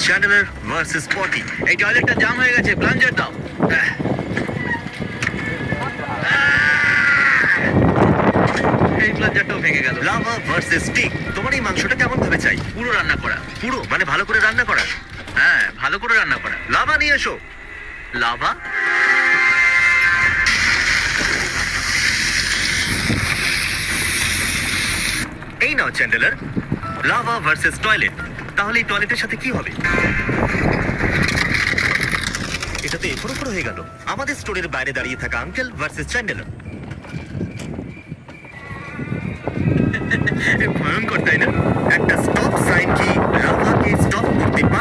Chandler versus পটি। এই টয়লেটটা জাম হয়ে গেছে, প্লাঞ্জার দাও। এই প্লাঞ্জারটাও ভেঙে গেল। Lava versus stick. তোমার এই মাংসটা কেমন ভাবে চাই? পুরো রান্না করা। পুরো মানে ভালো করে রান্না করা? হ্যাঁ, ভালো করে রান্না করা। লাভা নিয়ে এসো। লাভা? এই নাও চ্যান্ডেলার, লাভা ভার্সেস টয়লেট। তাহলে এই টয়লেটের সাথে কি হবে? এটা তো এফোর ওপর হয়ে গেল। আমাদের স্টোরের বাইরে দাঁড়িয়ে থাকা আঙ্কেল ভার্সেস চ্যান্ডেলার। ভয়ঙ্কর তাই না? একটা স্টপ সাইন কি লাভাকে স্টপ করতে পারে?